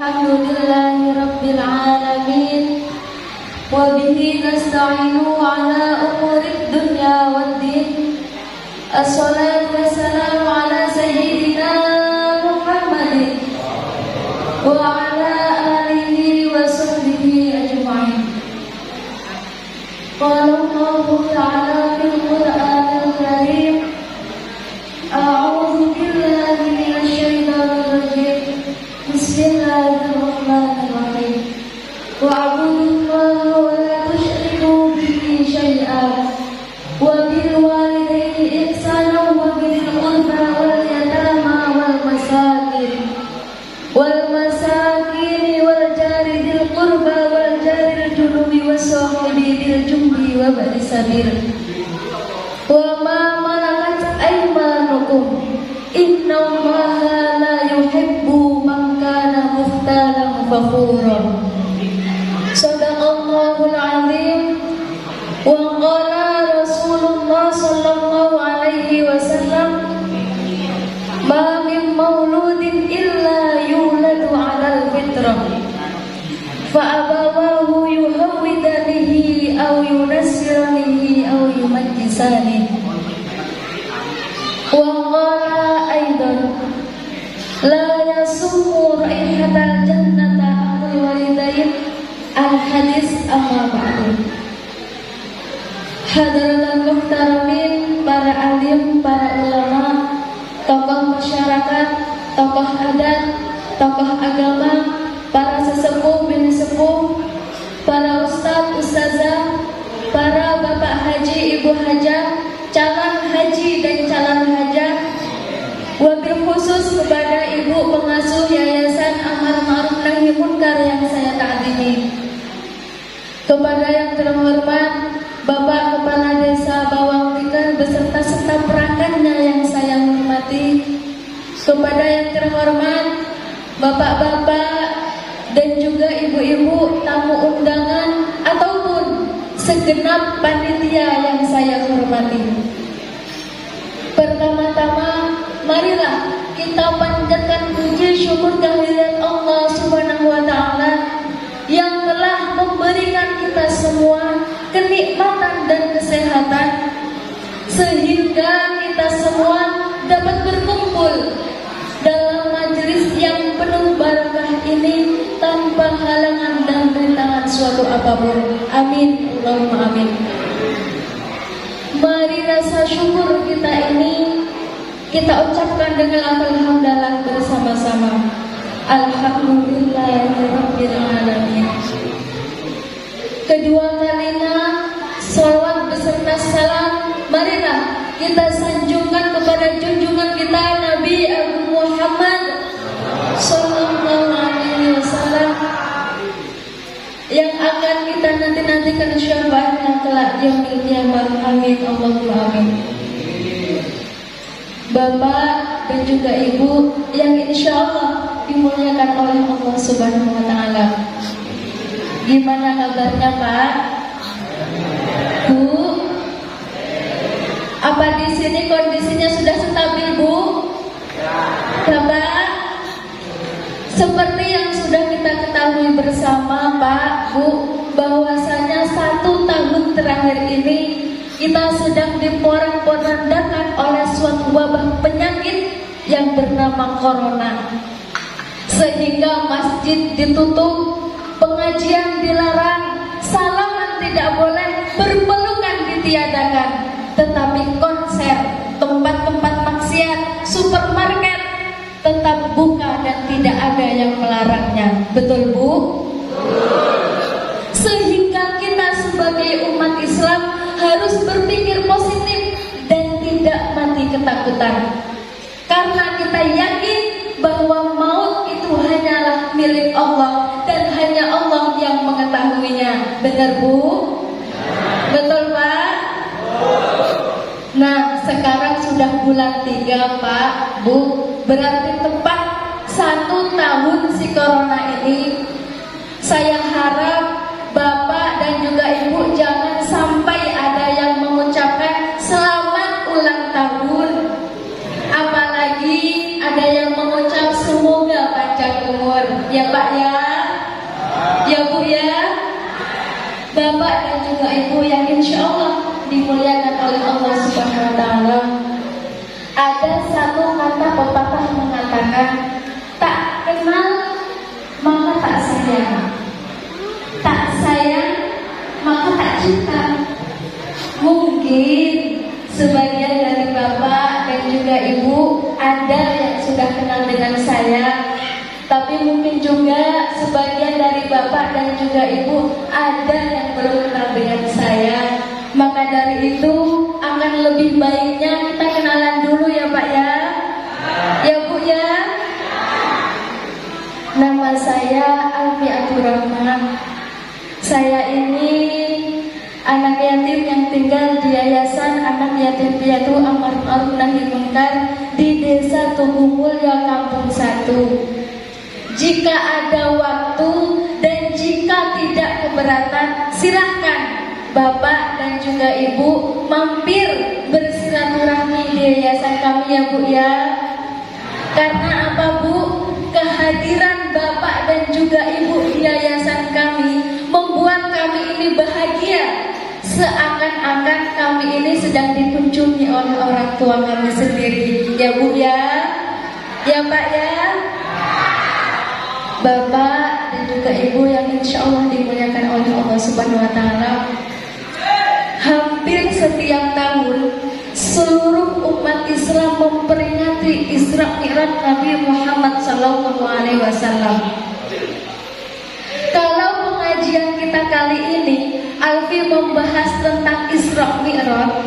Alhamdulillahi Rabbil Alamin. Wabihi nasta'inu ala umurid dunya waddin. Assalatu wassalamu ala sayyidina Muhammadin wa ala alihi wa sahbihi ajma'in. Qala Allahu ta'ala fil Qur'anil Karim, a'udzu billahi minasy syaithanir rajim. Bismillahirrahmanirrahim. Wa'budullaha wa la tusyriku bihi syai'an wa bil walidayni ihsanan wa bil qurba wal yatama wal masakin wal jari dzil qurba wal jari junubi was sahibi bil jumbi wa ba'is sabil wa ma malakat aymanukum innallaha la yuhibbu man kana mukhtalan fakhuran. Sadaqallahul azim. Wa qala Rasulullah sallallahu alaihi wasallam, ma min mauludin illa yuladu 'alal fitrah fa abawahu yuhawwidanihi aw yunassiranihi aw yumajjisanihi. Wa qala aidan, la yasummu raihatal jannata amul walidain. Al-hadis amma ba'du. Hadratul muhtaramin, para alim, para ulama, tokoh masyarakat, tokoh adat, tokoh agama, para sesepuh bini sepuh, para ustadz, ustazah, para bapak haji, ibu hajah, calon haji dan calon hajah, wabil khusus kepada ibu pengasuh Yayasan Amar Ma'ruf Nahi Munkar yang saya taatini, kepada yang terhormat Bapak Kepala Desa Bawang Tikan beserta staf perangkatnya yang saya hormati, kepada yang terhormat bapak-bapak dan juga ibu-ibu tamu undangan ataupun segenap panitia yang saya hormati. Pertama-tama, marilah kita panjatkan puji syukur kehadirat Allah Subhanahu wa taala yang telah memberikan kita semua kenikmatan dan kesehatan sehingga kita semua dapat berkumpul dalam majelis yang penuh barakah ini tanpa halangan dan rintangan suatu apapun. Amin, Allahumma amin. Mari rasa syukur kita ini kita ucapkan dengan lafaz hamdalah bersama-sama. Alhamdulillahirabbil alamin. Kedua kalinya salawat beserta salam marilah kita sanjungkan kepada junjungan kita Nabi Agung Muhammad sallallahu alaihi wasallam yang akan kita nanti-nantikan syafaatnya kelak yaumil qiyamah. Amin, Allahumma amin. Bapak dan juga Ibu yang insya Allah dimuliakan oleh Allah Subhanahu wa taala. Gimana kabarnya, Pak? Bu? Apa di sini kondisinya sudah stabil, Bu? Bapak? Seperti yang sudah kita ketahui bersama, Pak, Bu, bahwasanya 1 tahun terakhir ini kita sedang diporak-porandakan oleh suatu wabah penyakit yang bernama corona, sehingga masjid ditutup, pengajian dilarang, salaman tidak boleh, berpelukan ditiadakan, tetapi konser, tempat-tempat maksiat, supermarket tetap buka dan tidak ada yang melarangnya. Betul, Bu? Sehingga kita sebagai umat Islam harus berpikir positif dan tidak mati ketakutan, karena kita yakin bahwa maut itu hanyalah milik Allah dan hanya Allah yang mengetahuinya. Benar, Bu? Betul, Pak? Nah, sekarang sudah bulan 3, Pak, Bu, berarti tepat 1 tahun si corona ini. Saya harap Bapak dan juga Ibu jangan sampai ada yang mengucapkan selamat ulang tahun, apalagi ada yang mengucap semoga panjang umur, ya Pak Mungkin sebagian dari Bapak dan juga Ibu ada yang sudah kenal dengan saya, tapi mungkin juga sebagian dari Bapak dan juga Ibu ada yang belum kenal dengan saya. Maka dari itu akan lebih baiknya kita kenalan dulu ya Pak ya. Ya Bu ya. Nama saya Alfi Abdurrahman. Saya ini anak yatim yang tinggal di Yayasan Anak Yatim Piatu Amar Ma'ruf Nahi Munkar di Desa Tugu Mulya Kampung 1. Jika ada waktu dan jika tidak keberatan, silahkan Bapak dan juga Ibu mampir bersilaturahmi di yayasan kami ya Bu ya. Karena apa Bu? Kehadiran Bapak dan juga Ibu di yayasan kami membuat kami ini bahagia. Seakan-akan kami ini sedang dikunjungi oleh orang tua kami sendiri. Ya Bu ya. Ya Pak ya. Bapak dan juga Ibu yang insya Allah dimuliakan oleh Allah Subhanahu Wa Taala. Hampir setiap tahun seluruh umat Islam memperingati Isra Mi'raj Nabi Muhammad SAW. Kalau pengajian kita kali ini Alfi membahas tentang Isra Mi'raj,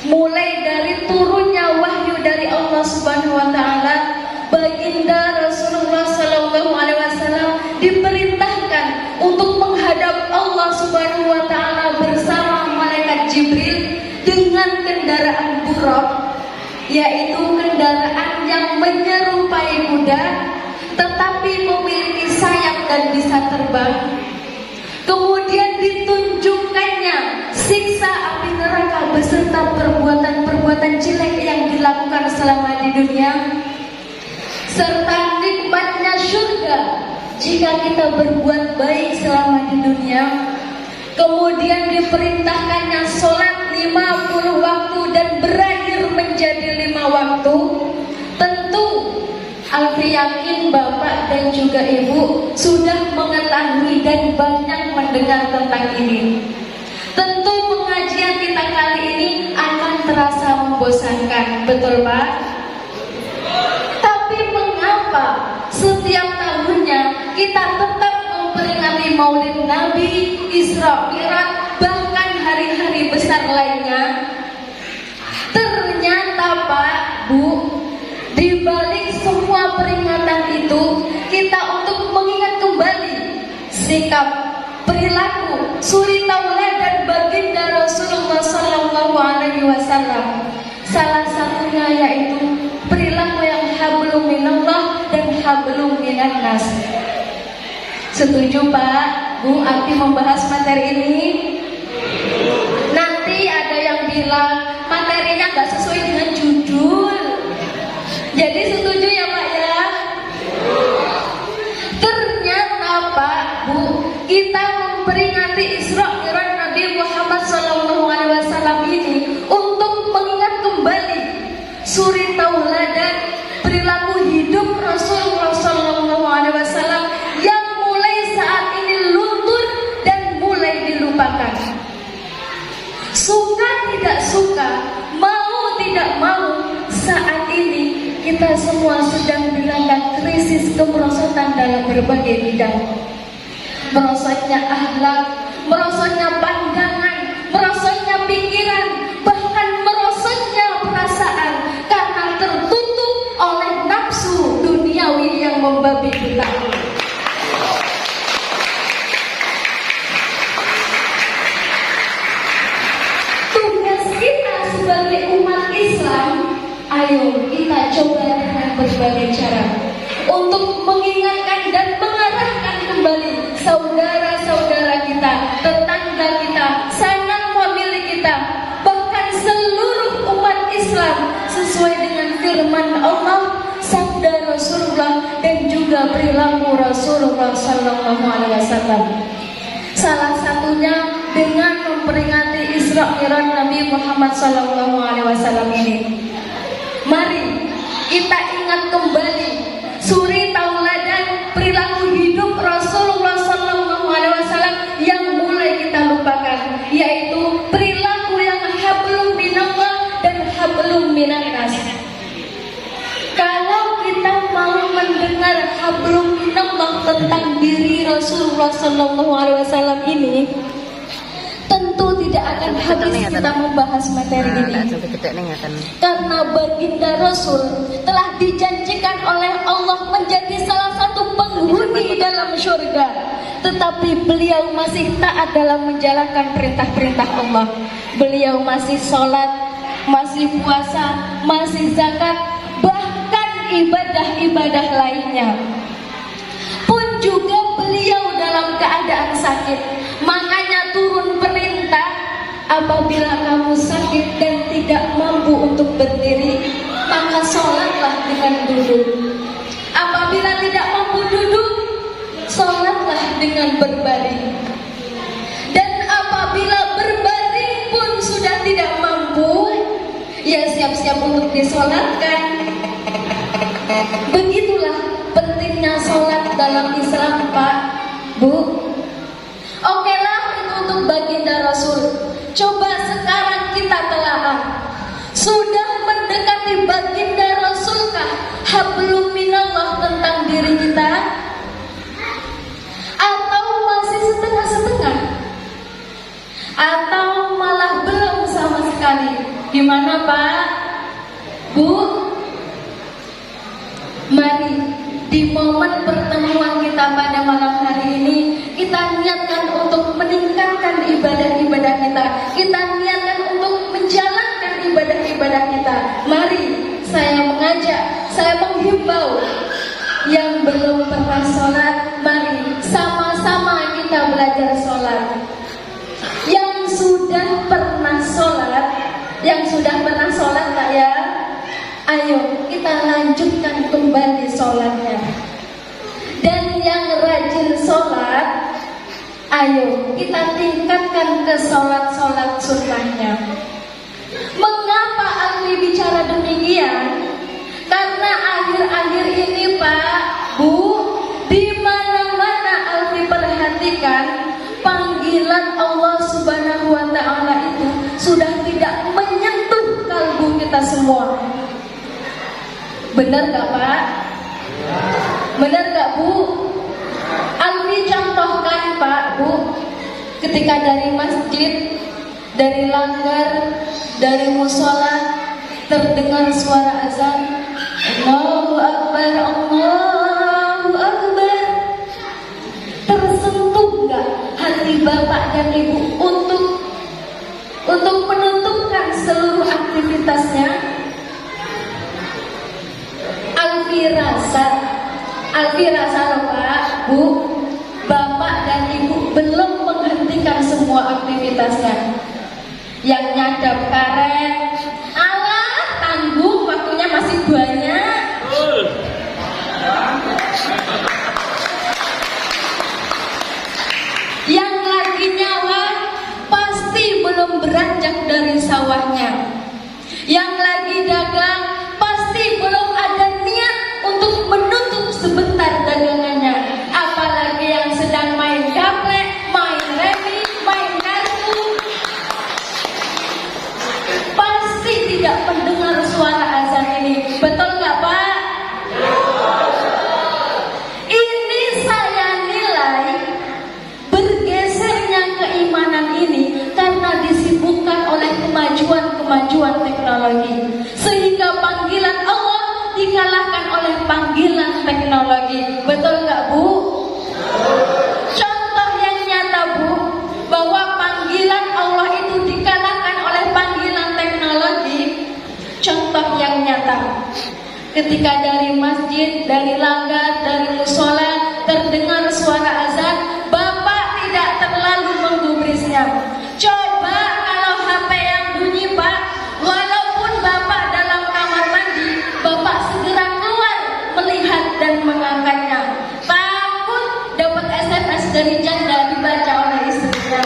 mulai dari turunnya wahyu dari Allah Subhanahu Wa Taala, baginda Rasulullah SAW diperintahkan untuk menghadap Allah Subhanahu Wa Taala bersama malaikat Jibril dengan kendaraan buraq, yaitu kendaraan yang menyerupai kuda tetapi memiliki sayap dan bisa terbang. Kemudian ditunjukkannya siksa api neraka beserta perbuatan-perbuatan jelek yang dilakukan selama di dunia, serta nikmatnya surga jika kita berbuat baik selama di dunia. Kemudian diperintahkannya sholat 50 waktu dan berakhir menjadi 5 waktu. Tentu Alfi yakin Bapak dan juga Ibu sudah mengetahui dan banyak mendengar tentang ini. Tentu pengajian kita kali ini akan terasa membosankan, betul Pak? Tapi mengapa setiap tahunnya kita tetap memperingati Maulid Nabi, Isra Mi'raj, bahkan hari-hari besar lainnya? Ternyata Pak, Bu, di balik semua peringatan itu, kita untuk mengingat kembali sikap, perilaku, suri tauladan baginda Rasulullah SAW. Salah satunya yaitu perilaku yang hablum minallah dan hablum minan nas. Setuju Pak, Bu, Alfi membahas materi ini? Nanti ada yang bilang materinya nggak sesuai dengan judul. Jadi setuju ya Pak ya? Ternyata Pak, Bu, kita memperingati Isra Mi'raj Nabi Muhammad SAW ini untuk mengingat kembali suri tauladan perilaku hidup Rasulullah SAW yang mulai saat ini luntur dan mulai dilupakan. Suka tidak suka, mau tidak mau, saat ini kita semua sedang dilanda krisis kemerosotan dalam berbagai bidang. Merosotnya akhlak, merosotnya pandangan, merosotnya pikiran, bahkan merosotnya perasaan karena tertutup oleh nafsu duniawi yang membabi buta. Tugas kita sebagai umat Islam, ayo kita coba dengan berbagai cara untuk mengingatkan dan mengarahkan kembali saudara-saudara kita, tetangga kita, sanak famili kita, bahkan seluruh umat Islam sesuai dengan firman Allah, sabda Rasulullah dan juga perilaku Rasulullah SAW. Salah satunya dengan memperingati Isra Mi'raj Nabi Muhammad SAW ini. Mari kita ingat kembali suri tauladan perilaku hidup Rasulullah SAW yang mulai kita lupakan, yaitu perilaku yang hablum minallah tentang diri Rasulullah Sallallahu Alaihi Wasallam ini, tentu tidak akan habis kita membahas materi ini. Karena baginda Rasul telah dijanjikan oleh Allah menjadi salah satu penghuni dalam surga, tetapi beliau masih taat dalam menjalankan perintah-perintah Allah. Beliau masih sholat, masih puasa, masih zakat, bahkan ibadah-ibadah lainnya. Pun juga beliau dalam keadaan sakit, makanya turun perintah, apabila kamu sakit dan tidak mampu untuk berdiri, maka sholatlah dengan duduk. Apabila tidak mampu duduk, sholatlah dengan berbaring. Dan apabila berbaring pun sudah tidak mampu, ya siap-siap untuk disolatkan. Begitulah pentingnya sholat dalam Islam, Pak, Bu. Oke lah, itu untuk baginda Rasul. Coba sekarang kita telaah, sudah mendekati baginda Rasulkah hablum minallah tentang diri kita? Atau masih setengah-setengah? Atau malah belum sama sekali? Gimana, Pak, Bu? Mari di momen pertemuan kita pada malam hari ini, kita niatkan untuk meningkatkan ibadah-ibadah kita. Kita niatkan untuk menjalankan ibadah-ibadah kita. Mari saya mengajak, saya menghimbau yang belum pernah sholat, mari sama-sama kita belajar sholat. Yang sudah pernah sholat tak ya? Ayo kita lanjutkan kembali sholatnya. Dan yang rajin sholat, ayo kita tingkatkan ke sholat-sholat sunnahnya. Mengapa Alwi bicara demikian? Karena akhir-akhir ini, Pak, Bu, di mana-mana Alwi perhatikan panggilan Allah Subhanahu wa Ta'ala itu sudah tidak menyentuh kalbu kita semua. Benar gak, Pak? Benar gak, Bu? Alwi contohkan, Pak, Bu, ketika dari masjid, dari langgar, dari musola terdengar suara azan, Allahu Akbar, Allahu Akbar. Tersentuh gak hati Bapak dan Ibu untuk menentukan seluruh aktivitasnya? Alfi rasa loh, Pak, Bu, Bapak dan Ibu belum menghentikan semua aktivitasnya. Yang nyadap karet, alah tanggung, waktunya masih banyak. Yang lagi nyawa pasti belum beranjak dari sawahnya. Yang lagi dagang pasti belum ada niat untuk menutup sebentar dagangannya. Apalagi yang sedang main gaplek, main remi, main kartu, pasti tidak mendengar suara azan ini. Betul nggak, Pak? Ini saya nilai bergesernya keimanan ini karena disibukkan oleh kemajuan teknologi, sehingga panggilan Allah dikalahkan oleh panggilan teknologi. Betul nggak, Bu? Contoh yang nyata, Bu, bahwa panggilan Allah itu dikalahkan oleh panggilan teknologi. Contoh yang nyata, ketika dari masjid, dari langgar, dari musola terdengar suara azan, Bapak tidak terlalu menggubrisnya. Coba kalau HP yang bunyi, Pak, walaupun Bapak dalam kamar mandi, Bapak segera keluar melihat dan mengangkatnya. Takut dapat SMS dari janda dibaca oleh istrinya.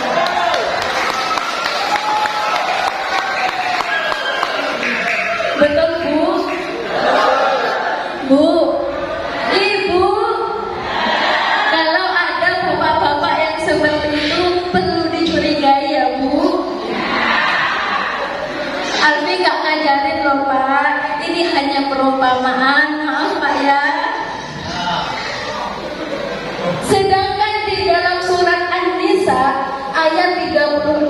Betul, Bu? Bu, Ibu, kalau ada bapak-bapak yang seperti itu perlu dicurigai ya, Bu. Alfi nggak ngajarin loh, Pak. Ini hanya perumpamaan, maaf, Pak ya. ayat 36.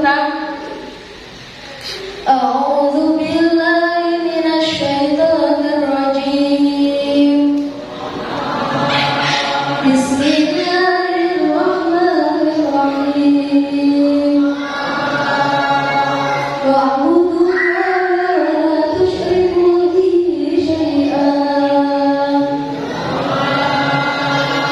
A'udzu billahi minasy syaithanir rajim. Bismillahirrahmanirrahim. Wa'budu wa la tusyriku bihi syai'an.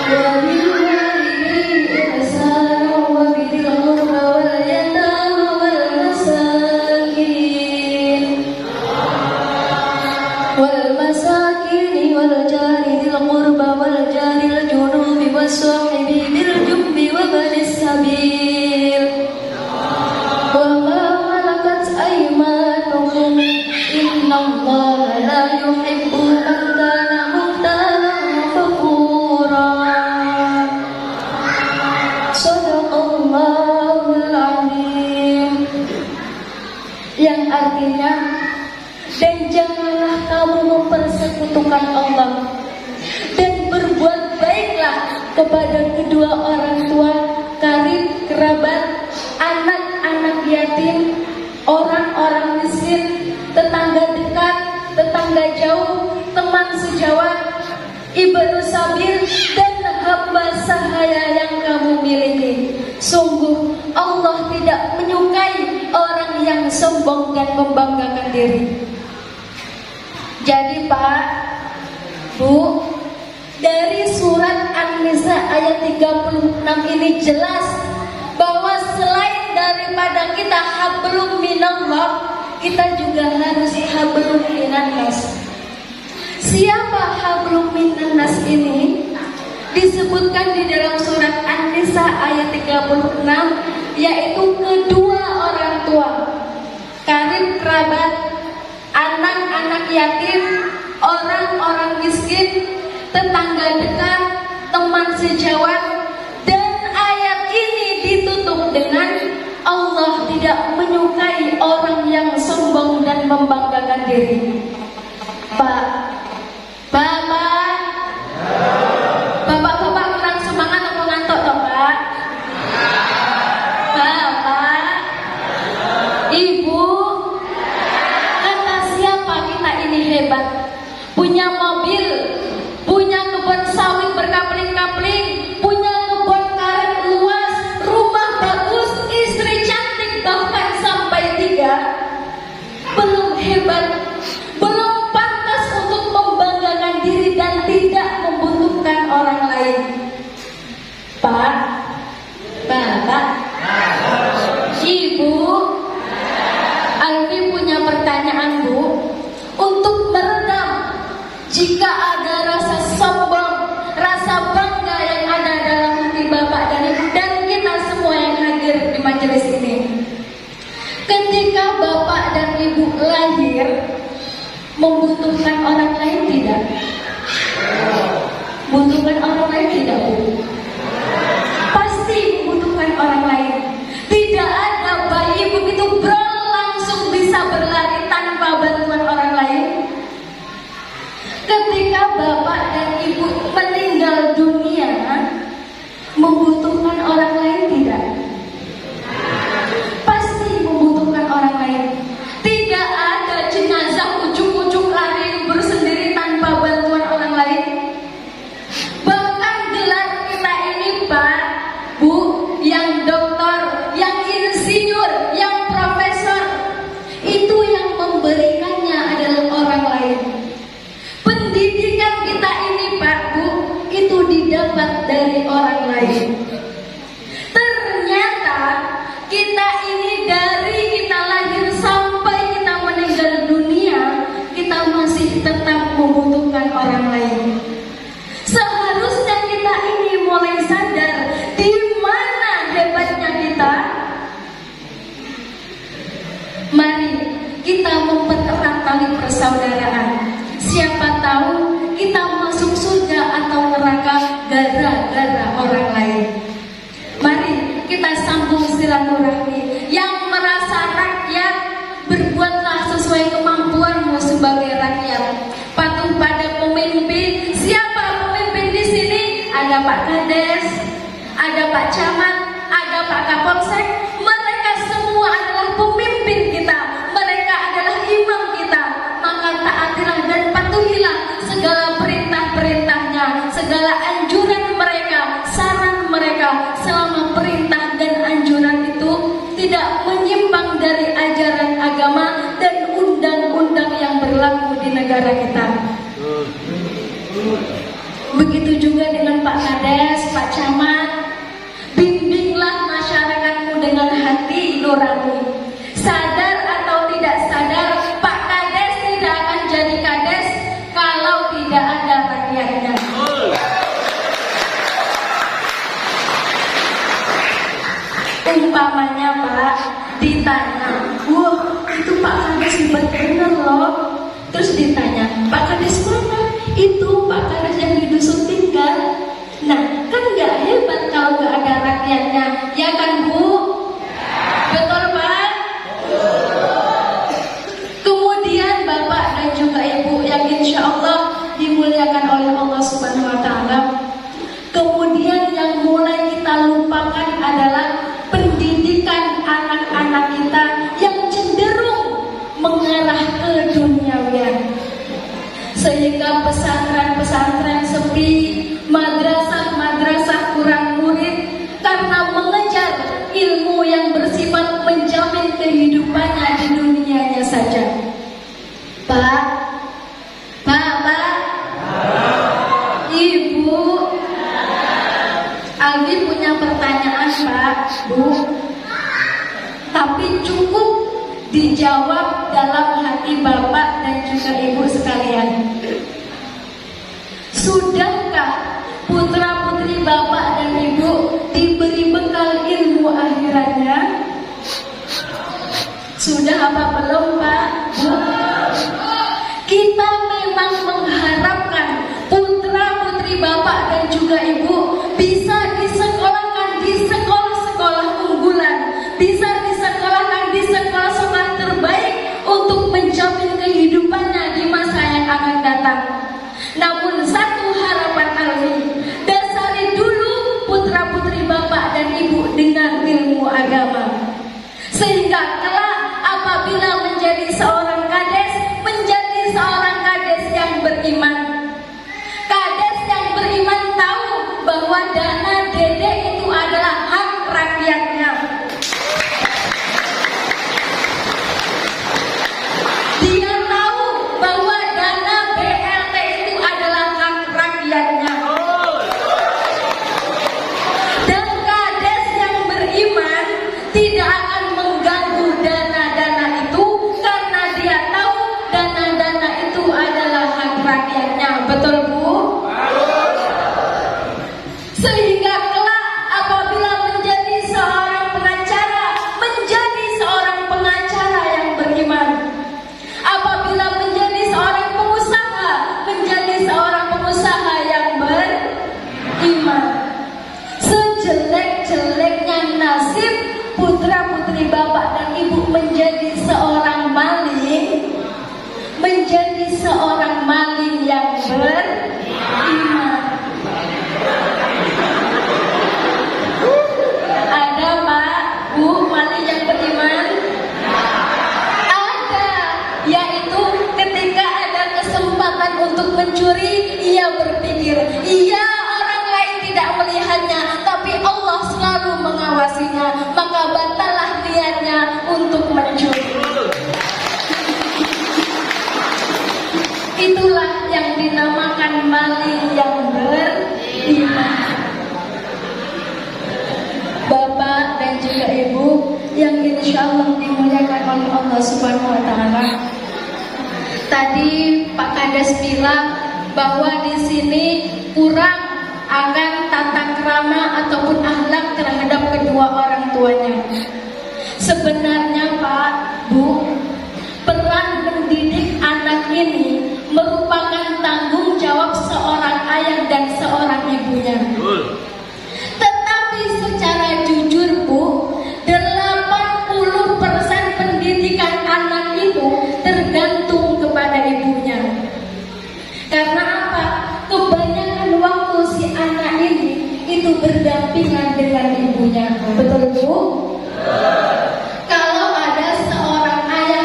Wa bil walidayni ihsanan wa bidhil qurba wal yatama wal masakin wal jari dzil qurba wal jaril junubi was-sahibi bil jumbi wa banis sabil wa ma malakat aymanukum innallaha la yuhibbu man kana mukhtalan fakhura. Shadaqallahul azim. Yang artinya, dan janganlah kamu mempersekutukan Allah, dan berbuat baiklah kepada kedua orang tua, karib, kerabat, anak-anak yatim, orang-orang miskin, tetangga dekat, tetangga jauh, teman sejawat, ibnu sabil, dan hamba sahaya yang kamu miliki. Sungguh Allah tidak menyukai orang yang sombong dan membanggakan diri. Jadi Pak, Bu, dari surat An-Nisa ayat 36 ini jelas bahwa selain daripada kita hablum minallah, kita juga harus hablum minannas. Siapa hablum minannas ini? Disebutkan di dalam surat An-Nisa ayat 36, yaitu kedua orang tua, karib kerabat, anak-anak yatim, orang-orang miskin, tetangga dekat, teman sejawat. Dan ayat ini ditutup dengan Allah tidak menyukai orang yang sombong dan membanggakan diri. Pak, Bapak, Bapak-bapak kurang semangat atau ngantuk toh Pak? Bapak, Ibu, kata siapa kita ini hebat? Punya mobil, punya kebun sawit berkapling-kapling, punya kebun karet luas, rumah bagus, istri cantik bahkan sampai 3. Belum hebat, belum pantas untuk membanggakan diri dan tidak membutuhkan orang lain. Pak, Bapak, Ibu, Alfi punya pertanyaan Bu. Untuk meredam jika ada rasa sombong, rasa bangga yang ada dalam hati Bapak dan Ibu dan kita semua yang hadir di majelis ini. Ketika Bapak dan Ibu lahir, membutuhkan orang lain tidak? Membutuhkan orang lain tidak, Bu? Pasti membutuhkan orang lain. Tidak ada bayi begitu langsung bisa berlari tanpa bantuan orang lain. Ketika Bapak dan Ibu meninggal dunia, membutuhkan orang lain tidak? Pasti membutuhkan orang lain. Tidak ada jenazah ujuk-ujuk lari bersendiri tanpa bantuan orang lain. Bahkan gelar kita ini Pak, Bu, yang doktor, yang insinyur, yang profesor, itu yang memberikannya adalah orang lain. Pendidikan kita ini Pak, Bu, itu didapat dari orang lain. Ternyata kita ini dari kita lahir sampai kita meninggal dunia, kita masih tetap membutuhkan orang lain. Seharusnya kita ini mulai sadar di mana hebatnya kita. Mari kita mempererat tali persaudaraan. Siapa tahu kita masuk surga atau neraka gara-gara orang lain. Mari kita sambung silaturahmi. Yang merasa rakyat, berbuatlah sesuai kemampuanmu sebagai rakyat. Patuh pada pemimpin. Siapa pemimpin di sini? Ada Pak Kades, ada Pak Camat, ada Pak Kapolsek. dengan undang-undang yang berlaku di negara kita. Begitu juga dengan Pak Kades, Pak Camat. Bimbinglah masyarakatmu dengan hati nurani. Sadar atau tidak sadar, Pak Kades tidak akan jadi Kades kalau tidak ada rakyatnya. Umpamanya Pak ditanya, wah itu Pak Kades hebat bener loh. Terus ditanya, Pak Kades mana? Itu Pak Kades yang di dusun tinggal. Nah kan nggak hebat kalau nggak ada rakyatnya, ya kan Bu? Betul Pak? Kemudian Bapak dan juga Ibu yang insya Allah dimuliakan oleh Allah Subhanahu Wa Taala. Kemudian yang mulai kita lupakan adalah pendidikan anak-anak kita yang cenderung mengarah ke duniawian, sehingga pesantren-pesantren sepi, madrasah-madrasah kurang murid karena mengejar ilmu yang bersifat menjamin kehidupannya di dunianya saja. Pak, Ibu, Aldi punya pertanyaan Pak, Bu, tapi cukup dijawab dalam hati Bapak dan juga Ibu sekalian. Sudahkah putra-putri Bapak dan Ibu diberi bekal ilmu akhiratnya? Sudah apa belum Pak? Bu? Kita memang mengharapkan putra-putri Bapak dan juga Ibu bisa disekolahkan di sekolah-sekolah unggulan, bisa disekolahkan di sekolah-sekolah terbaik untuk menjamin kehidupannya di masa yang akan datang. Namun satu harapan Alfi, dasari dulu putra-putri Bapak dan Ibu dengan ilmu agama, sehingga kelak apabila menjadi seorang kades, menjadi seorang kades yang beriman. Kades yang beriman tahu bahwa dana dedek itu adalah hak rakyatnya. Dia tahu bahwa dana BLT itu adalah hak rakyatnya. Dan kades yang beriman tidak akan mengganggu dana-dana itu karena dia tahu dana-dana itu adalah hak rakyatnya. Betul Bu? Sehingga kelak apabila menjadi seorang pengacara, menjadi seorang pengacara yang beriman. Apabila menjadi seorang pengusaha, menjadi seorang pengusaha yang beriman. Sejelek-jeleknya nasib putra-putri Bapak dan Ibu menjadi seorang maling, menjadi seorang maling yang beriman. Ada Pak, Bu, maling yang beriman? Ada, yaitu ketika ada kesempatan untuk mencuri, ia berpikir, iya orang lain tidak melihatnya, tapi Allah selalu mengawasinya, maka batallah niatnya untuk mencuri. Itulah yang dinamakan maling yang beriman. Bapak dan juga Ibu yang insya Allah dimuliakan oleh Allah Subhanahu Wa Taala. Tadi Pak Kades bilang bahwa di sini kurang akan tata krama ataupun akhlak terhadap kedua orang tuanya. Sebenarnya Pak, Bu, peran mendidik anak ini merupakan tanggung jawab seorang ayah dan seorang ibunya. Tetapi secara jujur Bu, 80% pendidikan anak itu tergantung kepada ibunya. Karena apa? Kebanyakan waktu si anak ini itu berdampingan dengan ibunya. Betul Bu? Kalau ada seorang ayah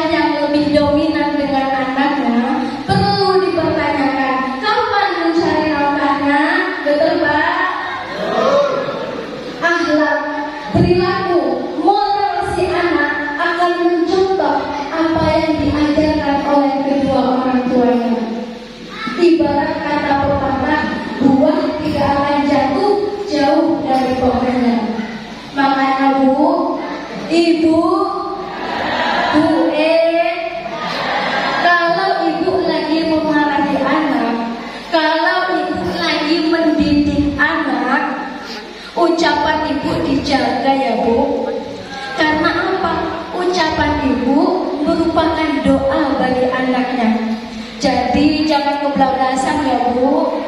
Ibu, kalau ibu lagi memarahi anak, kalau ibu lagi mendidik anak, ucapan ibu dijaga ya Bu. Karena apa? Ucapan ibu merupakan doa bagi anaknya. Jadi jangan kebablasan ya Bu.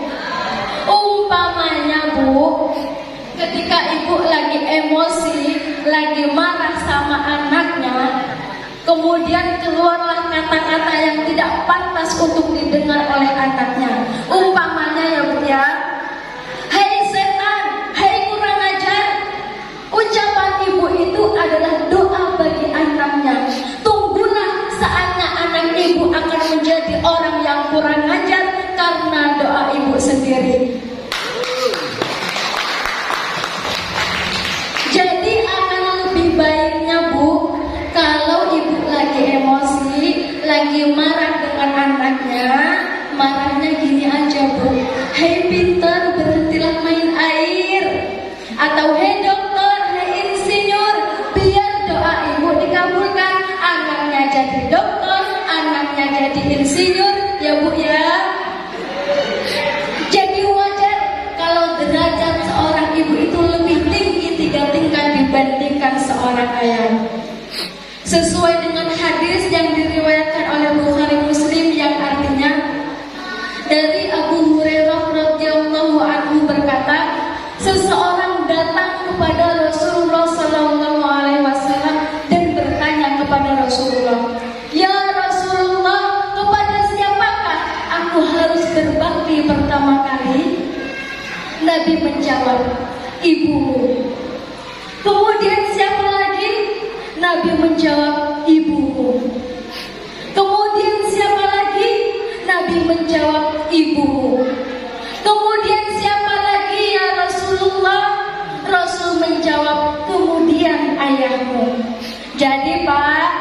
Umpamanya Bu, ketika ibu lagi emosi, lagi marah sama anaknya, kemudian keluarlah kata-kata yang tidak pantas untuk didengar oleh anaknya. Umpamanya ya Bu ya, hei setan, hei kurang ajar. Ucapan ibu itu adalah doa bagi anaknya. Tunggulah saatnya anak ibu akan menjadi orang yang kurang ajar karena doa ibu sendiri. Jadi akan lebih baiknya Bu, kalau ibu lagi emosi, lagi marah dengan anaknya, marahnya gini aja Bu, hei pintar, berhentilah main air. Atau hei dokter, hei insinyur, biar doa ibu dikabulkan, anaknya jadi dokter, anaknya jadi insinyur ya Bu ya. Jadi wajar kalau derajat seorang ibu itu lebih tinggi 3 tingkat dibandingkan seorang ayah. Sesuai dengan hadis yang diriwayatkan oleh Bukhari Muslim yang artinya, dari Abu Hurairah radhiyallahu anhu berkata, seseorang datang kepada Rasulullah sallallahu alaihi wasallam dan bertanya kepada Rasulullah, "Ya Rasulullah, kepada siapakah aku harus berbakti pertama kali?" Nabi menjawab, "Ibumu." Kemudian siapa lagi? Nabi menjawab, "Ibumu." Kemudian siapa lagi? Nabi menjawab, "Ibumu." Kemudian siapa lagi ya Rasulullah? Rasul menjawab, "Kemudian ayahmu." Jadi Pak,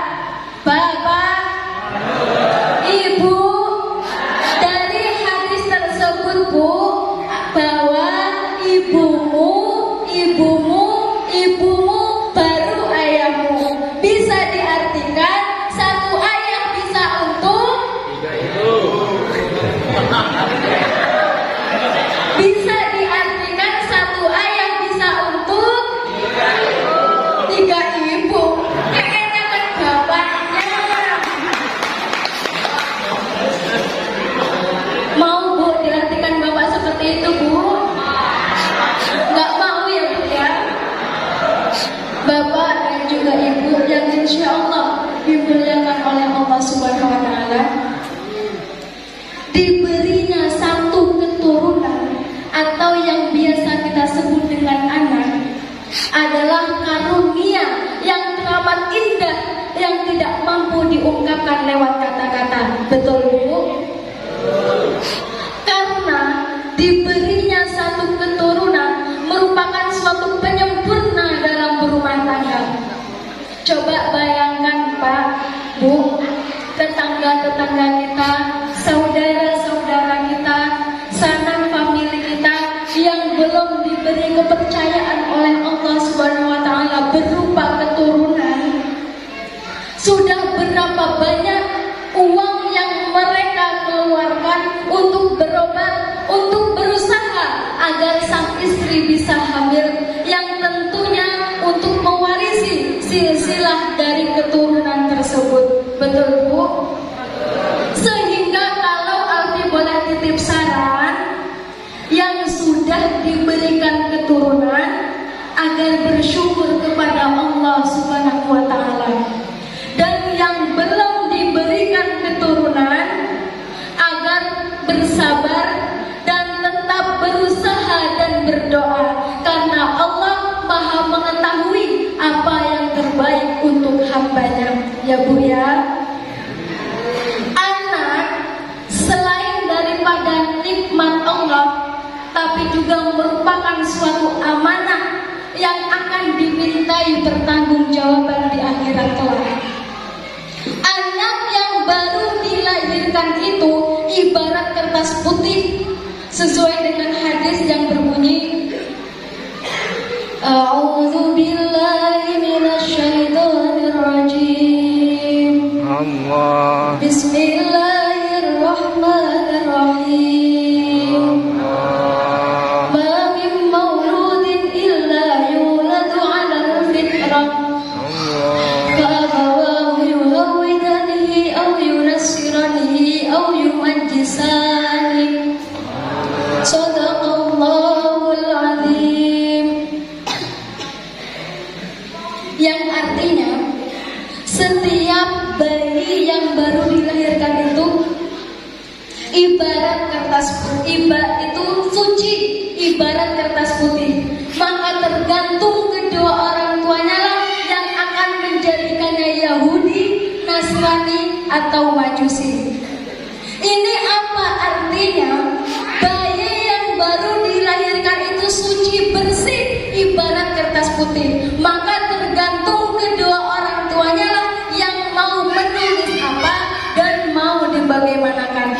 Bapak, Ibu, dari hadis tersebut Bu, bahwa ibumu, ibumu baru ayahmu. Bisa diartikan satu ayah bisa untuk bisa diartikan satu ayah bisa untuk 3 ibu. Keenakan bapaknya. Mau Bu diartikan bapak seperti itu Bu? Nggak mau ya Bu ya? Bapak dan juga ibu yang insya Allah dimuliakan oleh Allah Subhanahu wa Ta'ala, diberinya satu keturunan atau yang biasa kita sebut dengan anak adalah karunia yang teramat indah yang tidak mampu diungkapkan lewat kata-kata. Betul Bu? Karena diberinya satu keturunan merupakan suatu penyempurna dalam berumah tangga. Coba bayangkan Pak, Bu, tetangga-tetangga kita, saudara-saudara kita, sanak famili kita yang belum diberi kepercayaan oleh Allah Subhanahu wa Ta'ala berupa keturunan. Sudah berapa banyak uang yang mereka keluarkan untuk berobat, untuk berusaha agar sang istri bisa hamil, yang tentunya untuk mewarisi silsilah dari keturunan tersebut. Betul Bu? Sehingga kalau Alfi boleh titip saran, yang sudah diberikan keturunan agar bersyukur kepada Allah Subhanahu wa Ta'ala, dan yang belum diberikan keturunan agar bersabar dan tetap berusaha dan berdoa, karena Allah Maha mengetahui apa yang terbaik untuk hambanya. Ya Bu ya. Anak selain daripada nikmat Allah, tapi juga merupakan suatu amanah yang akan dimintai pertanggungjawaban di akhirat kelak. Anak yang baru dilahirkan itu ibarat kertas putih, sesuai dengan hadis yang berbunyi, A'udzu billahi minasy syaithanir Allah. Bismillahirrahmanirrahim. Ma min mauludin illa yuladu 'alal fitrah. Fa'abawahu yuhawwidanihi aw yunassiranihi aw yumajjisanihi. Shadaqallahul azim. Yang artinya setiap bayi yang baru dilahirkan itu ibarat kertas putih, itu suci, ibarat kertas putih. Maka tergantung kedua orang tuanya lah yang akan menjadikannya Yahudi, Nasrani, atau Majusi. Ini apa artinya? Bayi yang baru dilahirkan itu suci, bersih, ibarat kertas putih. Maka tergantung kedua orang tuanya lah yang mau menulis apa dan mau dibagaimanakan.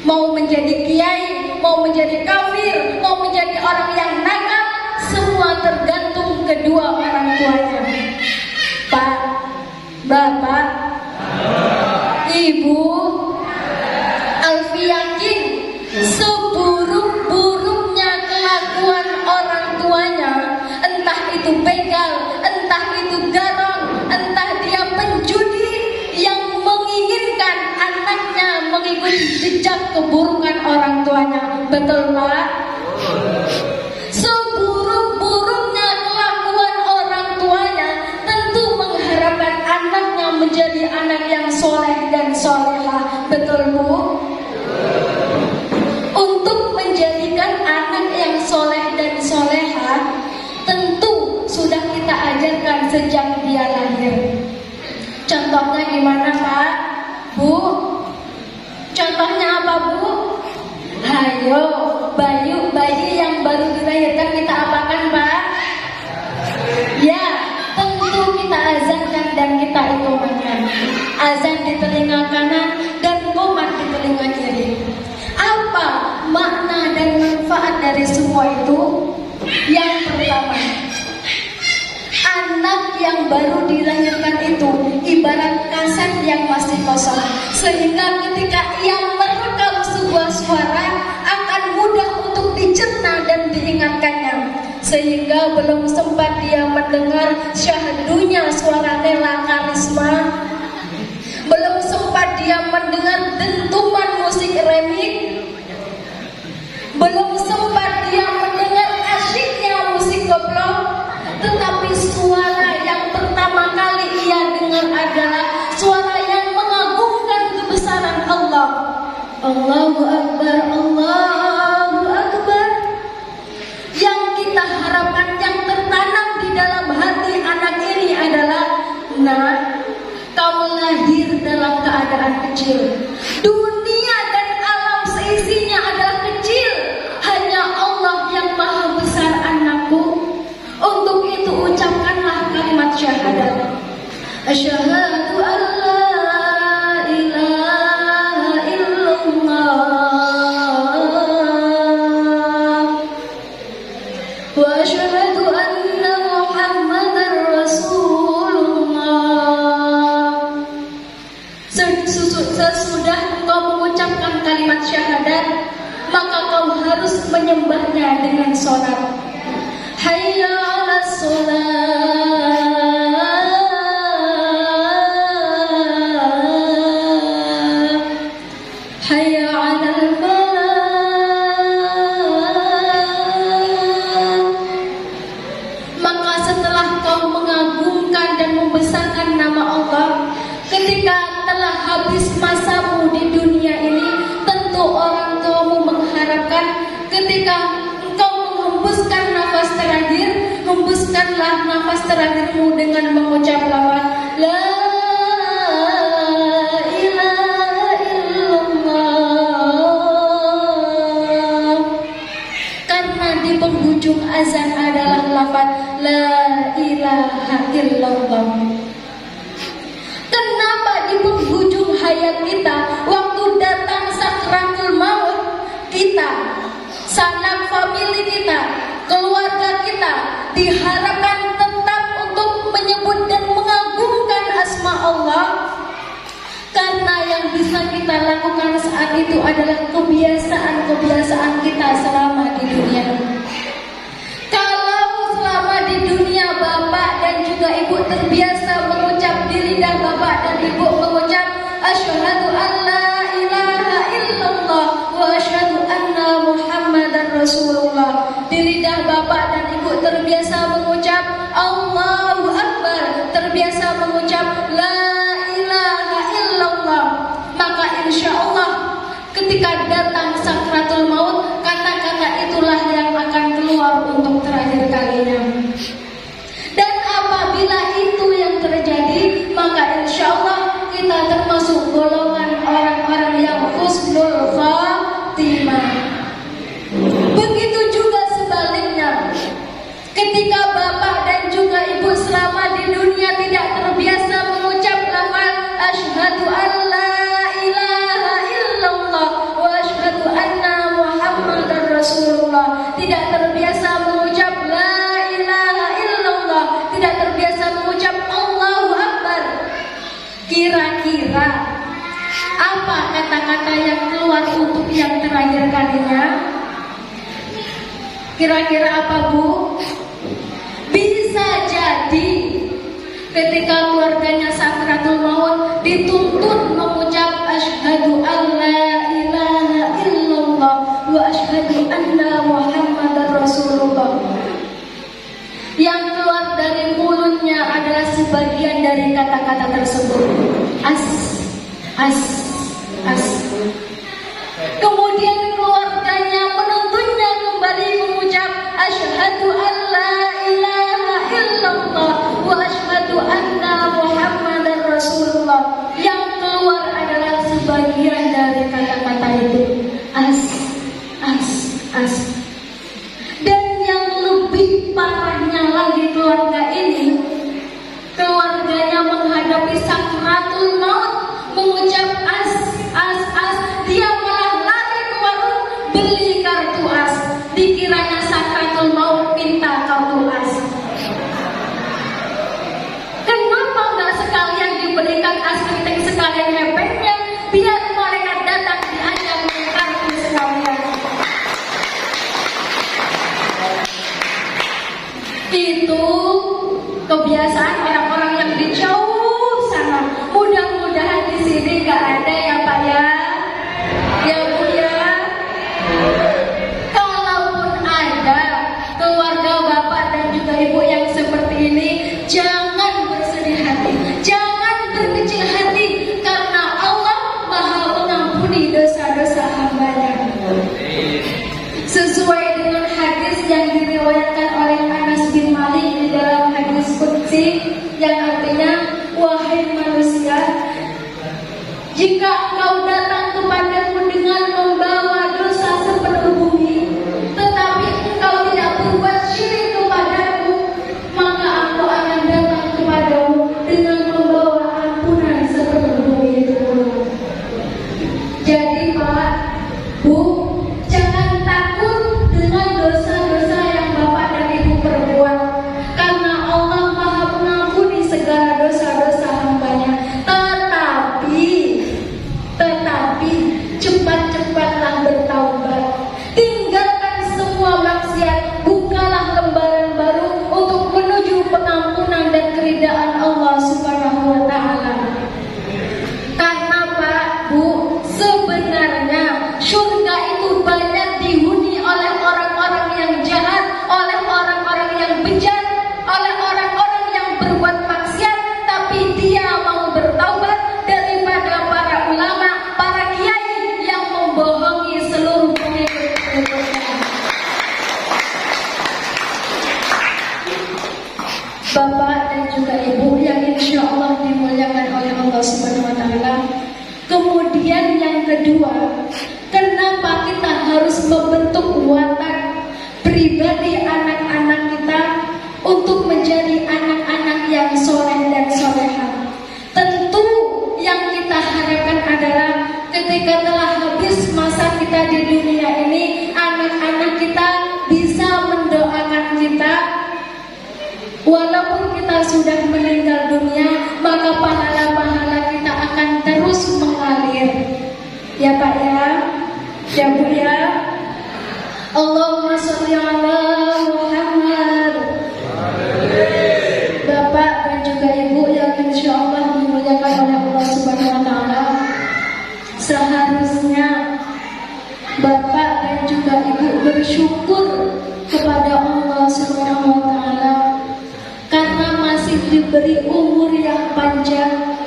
Mau menjadi kiai, mau menjadi kafir, mau menjadi orang yang nakal, semua tergantung kedua orang tuanya. Pak, Bapak, Ibu, Alfi yakin seburuk-buruknya kelakuan orang tuanya, entah itu begal, entah itu garong, entah dia penjudi yang menginginkan anaknya mengikuti jejak keburukan orang tuanya. Betul, Pak? Seburuk-buruknya kelakuan orang tuanya tentu mengharapkan anaknya menjadi anak yang soleh dan solehah. Betul, Bu? Untuk menjadikan anak yang soleh dan solehah tentu sudah kita ajarkan sejak dia lahir. Contohnya gimana, Pak? Bu? Contohnya apa, Bu? Hayo, bayi yang baru dilahirkan kita apakan, Pak? Ya, tentu kita azankan dan kita iqamahkan. Azan di telinga kanan dan qomat di telinga kiri. Apa makna dan manfaat dari semua itu? Yang pertama, anak yang baru dilahirkan itu ibarat kaset yang masih kosong, sehingga ketika ia merekam sebuah suara akan mudah untuk dicerna dan diingatkannya, sehingga belum sempat dia mendengar syahdunya suara Nela Karisma, belum sempat dia mendengar dentuman musik remix, belum sempat dia mendengar asyiknya musik koplo, tetapi suara yang pertama kali ia dengar adalah suara yang mengagungkan kebesaran Allah. Allahu Akbar, Allahu Akbar. Yang kita harapkan, yang tertanam di dalam hati anak ini adalah, nah, kamu lahir dalam keadaan kecil. Dunia dan alam seisinya adalah kecil. Hanya Allah yang maha besar, anakku. Untuk itu ucapkanlah kalimat syahadat. Asyhadu an la ilaha illallah wa asyhadu anna Muhammadar Rasulullah. Sesudah engkau mengucapkan kalimat syahadat, maka kau harus menyembahnya dengan sholat. Hayya 'alas sholat, hayya 'alal falah. Maka setelah kau mengagungkan dan membesarkan nama Allah, ketika telah habis masamu di dunia ini, tentu orang tuamu mengharapkan ketika engkau menghembuskan nafas terakhir, hembuskanlah nafas terakhirmu dengan mengucap lafaz la ilaha illallah. Karena di penghujung azan adalah lafaz la ilaha illallah. Kenapa di penghujung hayat kita, waktu datang sakratul maut, kita, sanak famili kita, keluarga kita diharapkan tetap untuk menyebut dan mengagungkan asma Allah? yang bisa kita lakukan saat itu adalah kebiasaan-kebiasaan kita selama di dunia. Kalau selama di dunia Bapak dan juga Ibu terbiasa mengucap di lidah Bapak dan Ibu mengucap asyhadu an la ilaha illallah wa asyhadu anna Muhammadar Rasulullah. Di lidah Bapak dan Ibu terbiasa mengucap Allahu Akbar, terbiasa mengucap la ilaha illallah. Maka insya Allah ketika datang sakratul maut, kata-kata itulah yang akan keluar untuk terakhir kalinya. Dan apabila itu yang terjadi, maka insya Allah kita termasuk golongan orang-orang yang husnul khatimah. Begitu juga sebaliknya, ketika Bapak dan juga Ibu selama di dunia tidak terbiasa mengucap lafaz asyhadu an la ilaha illallah wa asyhadu anna Muhammadar Rasulullah, tidak terbiasa mengucap la ilaha illallah, tidak terbiasa mengucap Allahu Akbar, kira-kira apa kata-kata yang keluar untuk yang terakhir kalinya? Kira-kira apa, Bu? Bisa jadi ketika keluarganya sakratul maut dituntut mengucap asyhadu an la ilaha illallah wa asyhadu anna Muhammadar Rasulullah. Yang keluar dari mulutnya adalah sebagian dari kata-kata tersebut. As. Kemudian keluarganya menuntunnya kembali mengucap asyhadu an la ilaha illallah wa asyhadu anna Muhammadar Rasulullah. Yang keluar adalah sebagian dari kata-kata itu. As. Dan yang lebih parahnya lagi keluarga ini, keluarganya menghadapi sakratul maut mengucap as, dia malah lari ke warung beli kartu as. Dikiranya sakratul maut minta kartu as. Kenapa nggak sekalian diberikan as penting sekalian hepeknya, biar mereka datang diajak kartu sekalian. Itu kebiasaan orang-orang yang di jauh sana. Mudah-mudahan di sini nggak ada ya Pak ya, ya Bu ya. Kalaupun ada keluarga Bapak dan juga Ibu yang seperti ini, jangan bersedih hati, jangan berkecil hati, karena Allah Maha mengampuni dosa-dosa hamba-Nya. Sesuai dengan hadis yang diriwayatkan oleh Anas bin Malik di dalam hadis qudsi yang artinya, wahai manusia, jika engkau datang kepadaku dengan membawa dosa sepenuh bumi, tetapi engkau tidak berbuat syirik kepadaku, maka aku akan datang kepadamu dengan membawa ampunan sepenuh bumi itu. Jadi Pak, Bu, jangan takut dengan dosa-dosa yang Bapak dan Ibu perbuat, karena Allah Maha mengampuni segala dosa-dosa hamba-Nya. Tetapi cepat-cepatlah bertaubat, tinggalkan semua maksiat, bukalah lembaran baru untuk menuju pengampunan dan keridaan Allah Subhanahu wa Ta'ala. Karena Pak, Bu, sebenarnya surga itu banyak dihuni oleh orang-orang yang jahat, oleh orang-orang yang bejat, oleh orang-orang yang berbuat maksiat, tapi dia mau bertaubat, daripada para ulama, para kiai yang membohongi seluruh pengikut-pengikutnya. Bapak dan juga Ibu yang insya Allah dimuliakan oleh Allah Subhanahu wa Ta'ala. Kemudian yang kedua, kenapa kita harus membentuk watak pribadi anak-anak kita untuk menjadi anak-anak yang soleh dan solehah? Tentu yang kita harapkan adalah ketika telah habis masa kita di dunia ini, anak-anak kita bisa mendoakan kita. Walaupun kita sudah meninggal dunia, maka pahala-pahala kita akan terus mengalir. Ya Pak ya, ya Bu ya. Allahumma sholli ala Muhammad. Bapak dan juga Ibu yang insya Allah dimuliakan oleh Allah Subhanahu wa Ta'ala, seharusnya Bapak dan juga Ibu bersyukur kepada Allah Subhanahu wa Ta'ala karena masih diberi umur yang panjang,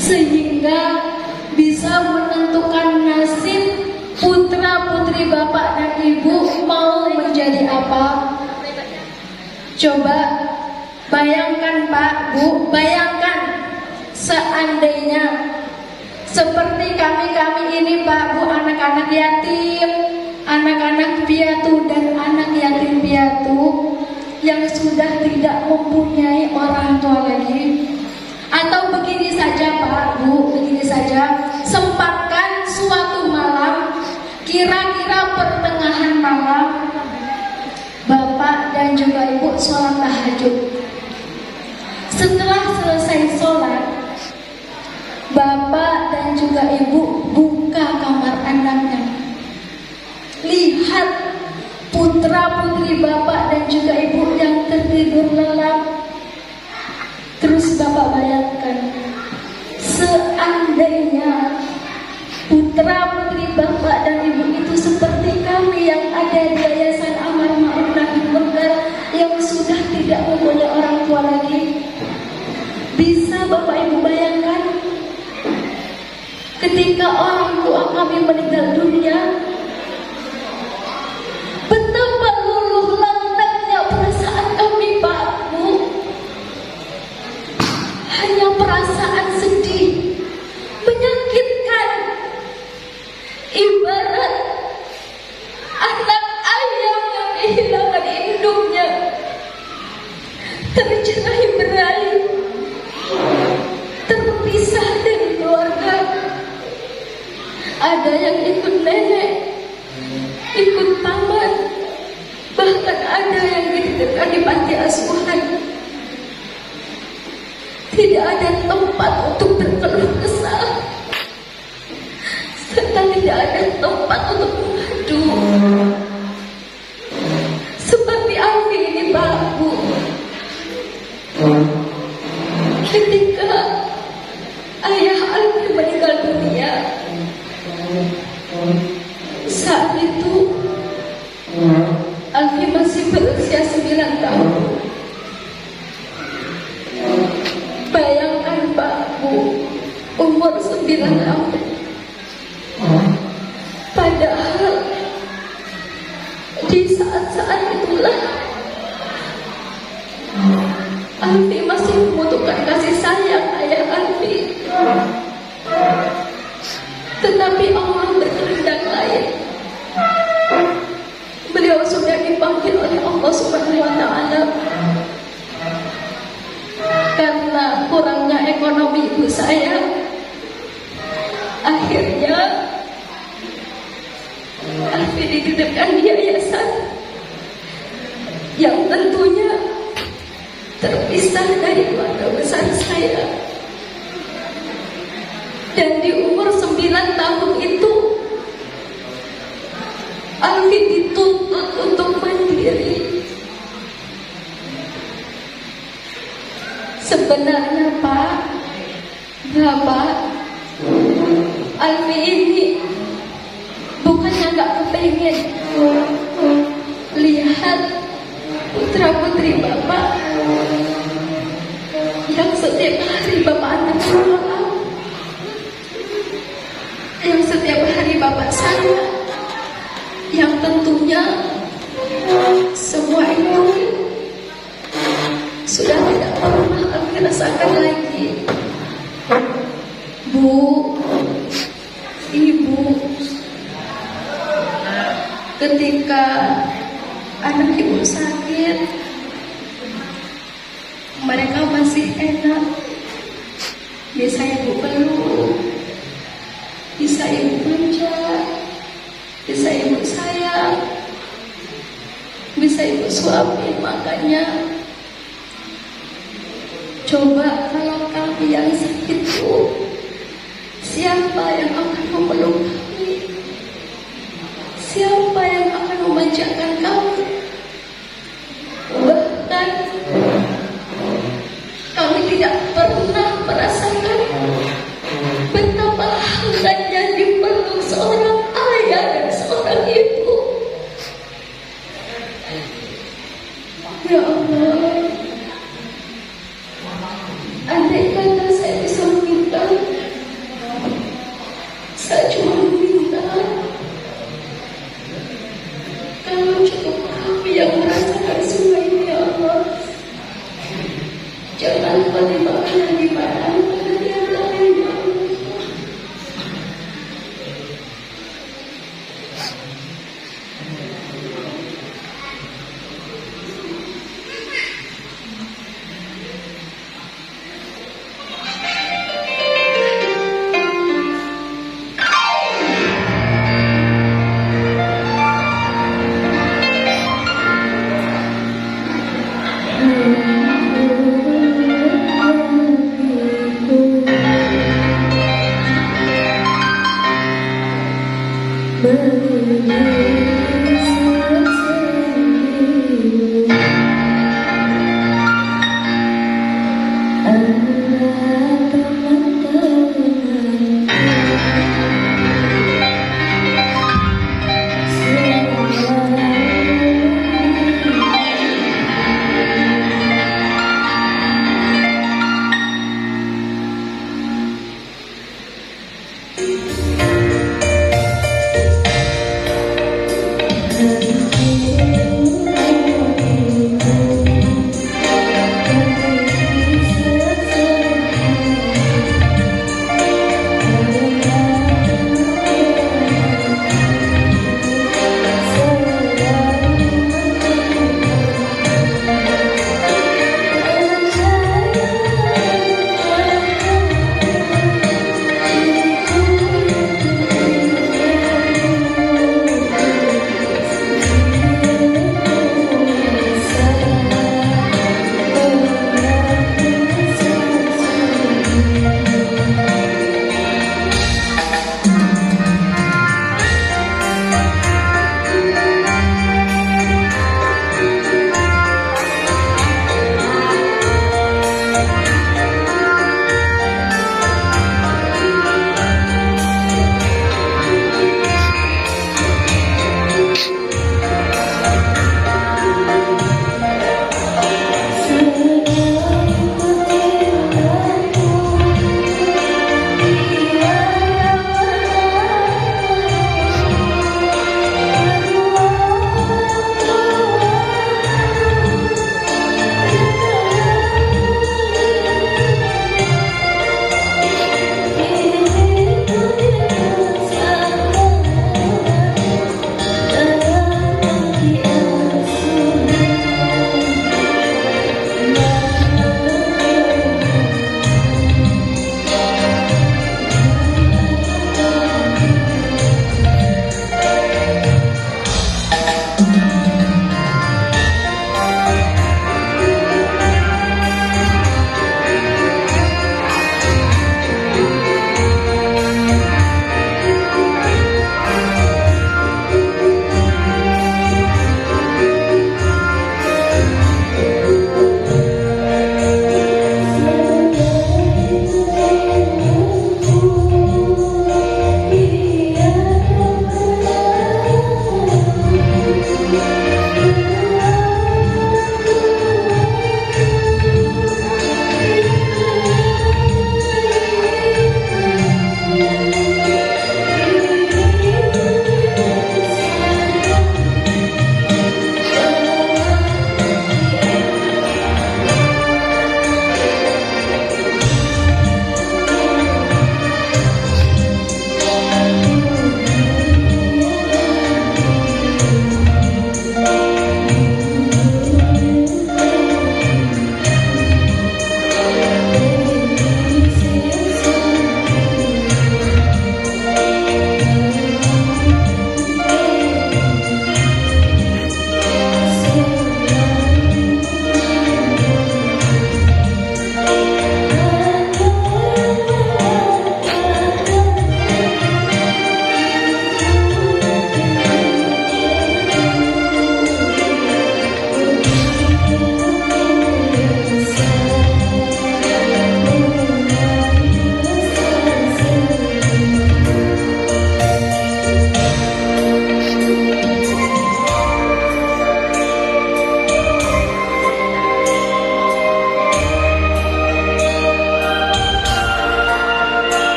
sehingga bisa menentukan nasib putra-putri Bapak dan Ibu mau menjadi apa. Coba bayangkan Pak, Bu, bayangkan seandainya seperti kami-kami ini Pak, Bu, anak-anak yatim, anak-anak piatu dan anak yatim piatu yang sudah tidak mempunyai orang tua lagi. Atau begini saja Pak, Bu, begini saja, sempatkan suatu malam, kira-kira pertengahan malam, Bapak dan juga Ibu sholat tahajud. Setelah selesai sholat, Bapak dan juga Ibu buka kamar anaknya. Lihat putra-putri Bapak dan juga Ibu yang tertidur lelap. Terus Bapak bayangkan, seandainya putra-putri Bapak dan Ibu itu seperti kami yang ada di Yayasan Amar Ma'ruf Nahi Munkar yang sudah tidak mempunyai orang tua lagi. Bisa Bapak Ibu bayangkan, ketika orang tua kami meninggal dunia, betapa luluh lantangnya perasaan kami Pak, Bu. Hanya perasaan sedih, menyakitkan, ibarat anak ayam yang kehilangan induknya, tercerai-berai, terpisah dari keluarga. Ada yang ikut nenek, ikut paman, bahkan ada yang dititipkan di panti asuhan. Tidak ada tempat untuk berkeluh kesah, serta tidak ada tempat untuk mengadu. Seperti Alfi ini Pak, Bu, ketika ayah Alfi meninggal dunia, saat itu Alfi masih berusia 9 tahun. Bayangkan Pak, Bu, umur 9 tahun. Padahal di saat-saat itulah Alfi masih membutuhkan kasih sayang ayah Alfi. Tetapi Allah berkehendak lain. Beliau sudah dipanggil oleh Allah Subhanahu wa Ta'ala. Karena kurangnya ekonomi ibu saya, akhirnya Alfi dititipkan di yayasan yang tentunya terpisah dari keluarga besar saya. Dan di umur 9 tahun itu Alfi dituntut untuk mandiri. Sebenarnya Pak, Bapak, Alfi ini bukannya gak kepengen lihat putra-putri Bapak yang setiap hari Bapak antar sekolah, yang setiap hari Bapak saya, yang tentunya semua itu sudah tidak pernah Alfi rasakan lagi. Bu, Ibu, ketika anak Ibu sakit, mereka masih enak, bisa Ibu peluk, bisa Ibu manja, bisa Ibu sayang, bisa Ibu suapin. Makanya coba kalau kami yang sakit, Bu, siapa yang akan memeluk ajakan kami. Bahkan kami tidak pernah merasakan betapa hangatnya dipeluk seorang ayah dan seorang ibu. Ya Allah, andai kata saya bisa meminta, saya cuma meminta kalau cukup kami yang merasakan semua ini, ya Allah. Jangan melibatkan lagi pada yang lain, ya Allah.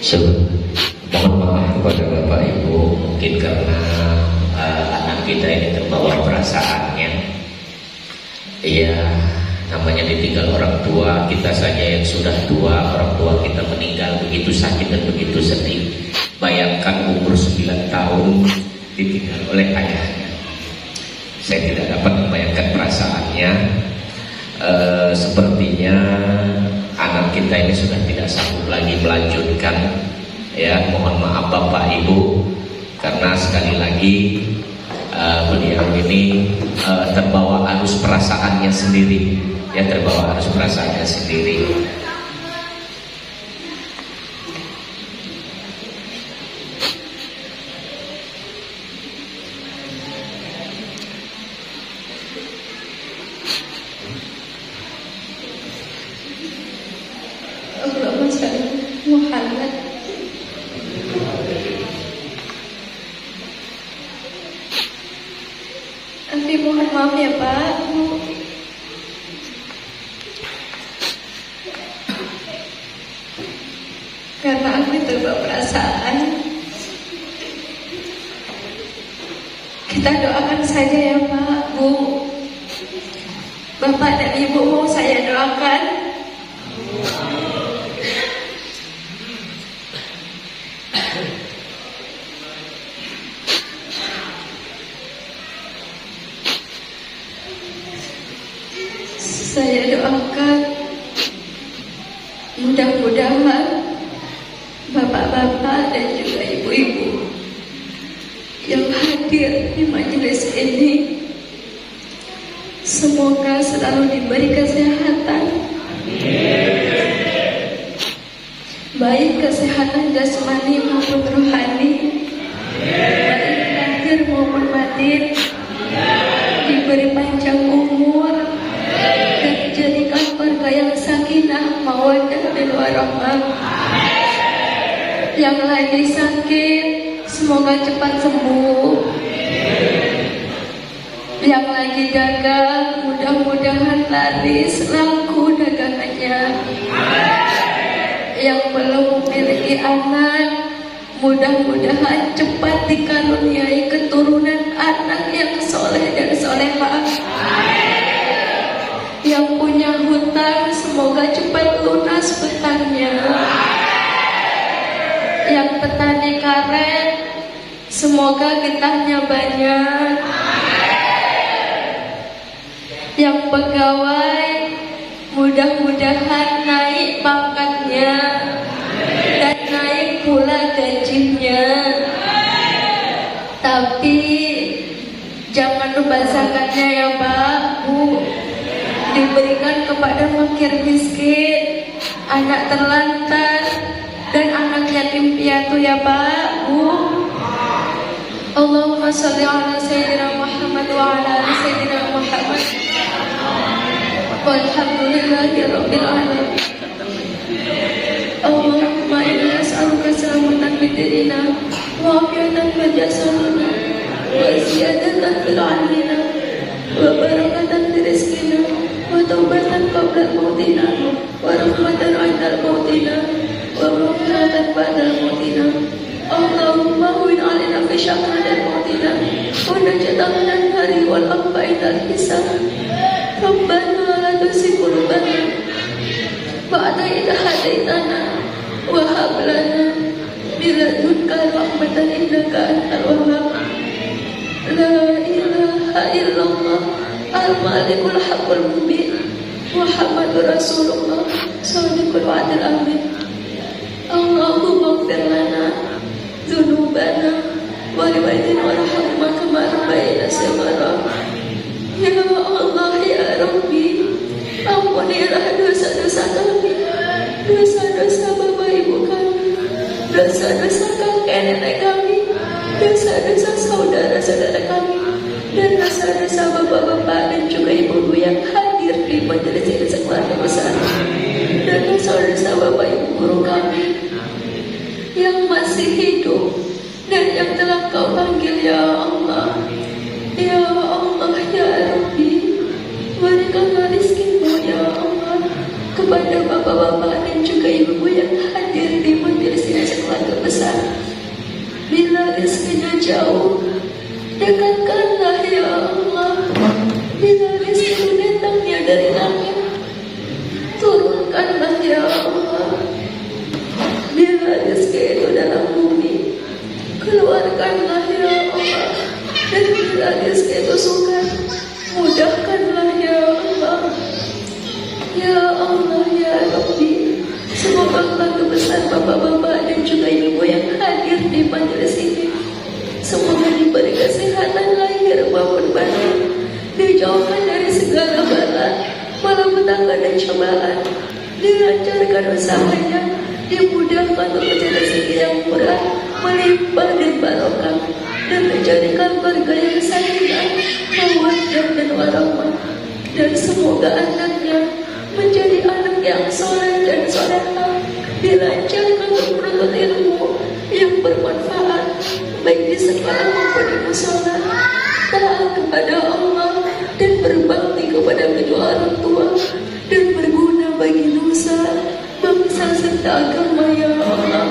Mohon maaf kepada Bapak Ibu, mungkin karena anak kita ini terbawa perasaannya. Ya, namanya ditinggal orang tua, kita saja yang sudah tua, orang tua kita meninggal, begitu sakit dan begitu sedih. Bayangkan umur 9 tahun ditinggal oleh ayahnya. Saya tidak dapat membayangkan perasaannya. Sepertinya anak kita ini sudah tidak sanggup lagi melanjutkan. Ya, mohon maaf Bapak Ibu, karena sekali lagi beliau ini terbawa arus perasaannya sendiri. Ya, terbawa arus perasaannya sendiri. Allahumma shalli Muhammad. Afi mohon maaf ya Pak. Karena aku terbawa perasaan. Kita doakan saja ya Pak, Bu. Bapak dan Ibu mau saya doakan? Saya doakan mudah-mudahan bapak-bapak dan juga ibu-ibu yang hadir di majelis ini semoga selalu diberi kesehatan, baik kesehatan jasmani maupun rohani, baik lahir maupun batin, diberi panjang umur dan dijadikan keluarga yang sakinah, mawaddah dan warahmah. Yang lagi sakit semoga cepat sembuh. Yang lagi dagang mudah-mudahan laris laku dagangannya. Yang belum memiliki anak mudah-mudahan cepat dikaruniai keturunan anak yang soleh dan solehah. Yang punya hutang semoga cepat lunas hutangnya. Yang petani karet semoga getahnya banyak. Yang pegawai mudah-mudahan naik pangkatnya dan naik pula gajinya. Tapi jangan lupa zakatnya ya Pak, Bu. Diberikan kepada fakir miskin, anak terlantar, dan anak yatim piatu ya Pak, Bu. Allahumma sholli ala sayyidina Muhammad wa ala ali sayyidina Muhammad. Walhamdulillahi rabbil alamin. Allahumma inna nas'aluka salamatan fid dinina wa afiyatan fil jasadina wa ziyadatan fil ilmina wa barakatan fil rizqina wa taubatan qabla mautina wa rahmatan 'inda mautina wa maghfiratan ba'da mautina. Allahumma huwin 'alaina fi syahadatil mautina wa najatan minan nari wal aqba'i dal hisab. Rabbana la tuzigh qulubana ba'da idh hadaitana wa hab lana min ladunka rahmatan innaka antal wahhab. La ilaha illallah al-malikul haqqul mubin Muhammadur Rasulullah shadiqul wa'dil amin. Allahumma ighfir lana dzunubana wa liwalidina warhamna kama rabbayana shaghira. Ya Allah ya Rabbi, ampunilah dosa-dosa kami, dosa-dosa bapak ibu kami, dosa-dosa kakek nenek kami, dosa-dosa saudara-saudara kami, dan dosa-dosa bapak-bapak dan juga ibu-ibu yang hadir di majelis ini sekeluarga besar, dan dosa-dosa bapak ibu guru kami yang masih hidup dan yang telah Kau panggil ya Allah. Ya Allah ya Rabbi, berikanlah rizkimu ya Allah kepada bapak-bapak dan juga ibu-ibu yang hadir di majelis ini jauh. Dekatkanlah ya Allah. Bila rezeki datangnya dari langit, turunkanlah ya Allah. Bila rezeki itu dalam bumi, keluarkanlah ya Allah. Dan bila rezeki itu sukar, mudahkanlah ya Allah. Ya Allah ya Rabbi, semoga keluarga besar bapak-bapak dan juga ibu yang hadir di majelis ini, semoga diberi kesehatan lahir maupun batin, dijauhkan dari segala bala, malapetaka dan cobaan, dilancarkan usahanya, dimudahkan untuk rezeki yang murah, melimpah dan barokah, dan menjadikan keluarga yang sakinah, mawaddah dan warahmah. Dan semoga anaknya menjadi anak yang soleh dan solehah, dilancarkan untuk menuntut ilmu yang bermanfaat, baik di sekolah maupun di musola, taat kepada Allah dan berbakti kepada kedua orang tua, dan berguna bagi nusa, bangsa serta agama ya Allah.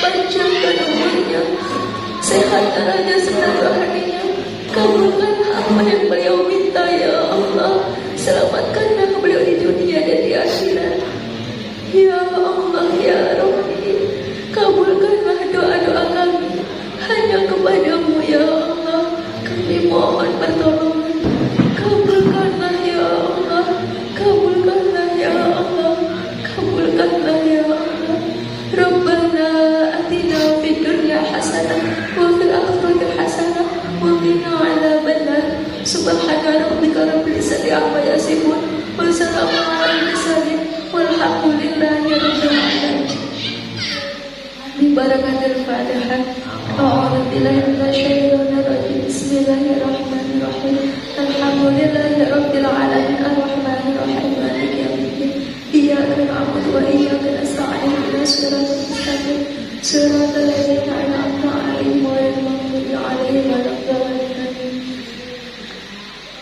Panjangkan umurnya, sehatkan raja serta rohaninya, kabulkan apa yang beliau minta ya Allah. Selamatkanlah beliau di dunia dan di akhirat. Ya Allah ya Rabbi, kabulkanlah doa-doa kami hanya kepadamu ya Allah. Kami mohon pertolongan. Kabulkanlah ya Allah, kabulkanlah ya Allah, kabulkanlah ya Allah. Rabbana atina fid dunya hasanah wa fil akhirati hasanah wa qina adzabannar. Subhana rabbika rabbil izzati amma yasifun wa salamun alal mursalin walhamdulillahi rabbil alamin. Bi barakatil Fatihah. A'udzu billahi minasyaitonir rajim. Bismillahirrahmanirrahim. Alhamdulillahi rabbil alamin arrahmanir rahim maliki yaumiddin. Iyyaka na'budu wa iyyaka nasta'in. Ihdinas siratal mustaqim. Siratal ladzina an'amta 'alaihim ghairil maghdubi 'alaihim waladdallin.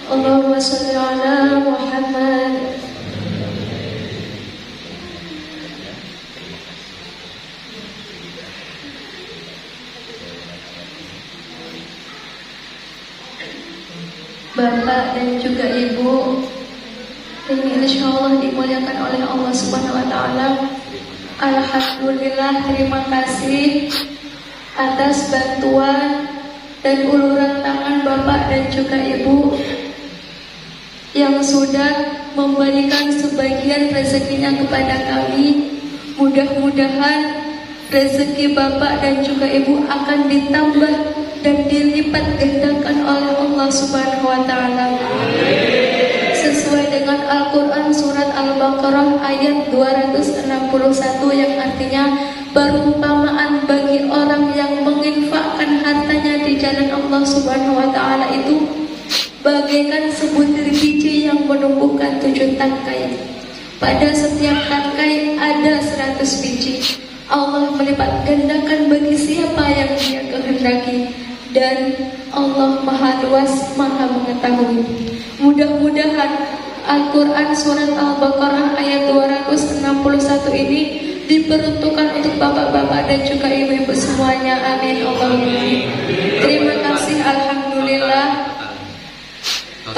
Allahumma shalli ala Muhammad. Bapak dan juga Ibu ini insyaallah dimuliakan oleh Allah Subhanahu wa taala. Alhamdulillah, terima kasih atas bantuan dan uluran tangan Bapak dan juga Ibu yang sudah memberikan sebagian rezekinya kepada kami. Mudah-mudahan rezeki Bapak dan juga Ibu akan ditambah dan dilipat gandakan oleh Allah Subhanahu wa taala. Sesuai dengan Al-Qur'an surat Al-Baqarah ayat 261 yang artinya perumpamaan bagi orang yang menginfakkan hartanya di jalan Allah Subhanahu wa taala itu bagaikan sebutir biji yang menumbuhkan 7 tangkai. Pada setiap tangkai ada 100 biji. Allah melipat gandakan bagi siapa yang Dia kehendaki, dan Allah Maha Luas, Maha Mengetahui. Mudah-mudahan Al-Quran surat Al-Baqarah ayat 261 ini diperuntukkan untuk bapak-bapak dan juga ibu-ibu semuanya. Amin Allahumma amin. Terima kasih. Alhamdulillah,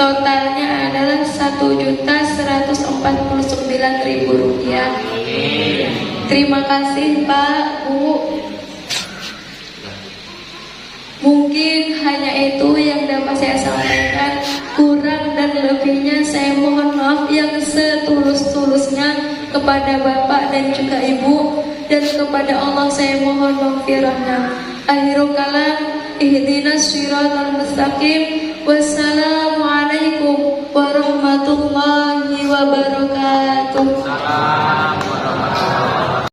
totalnya adalah Rp1.149.000. Terima kasih Pak, Bu. Mungkin hanya itu yang dapat saya sampaikan. Kurang dan lebihnya saya mohon maaf yang setulus-tulusnya kepada Bapak dan juga Ibu, dan kepada Allah saya mohon maghfirahnya. Akhirul kalam, ihdinas siratal mustaqim. Wassalamu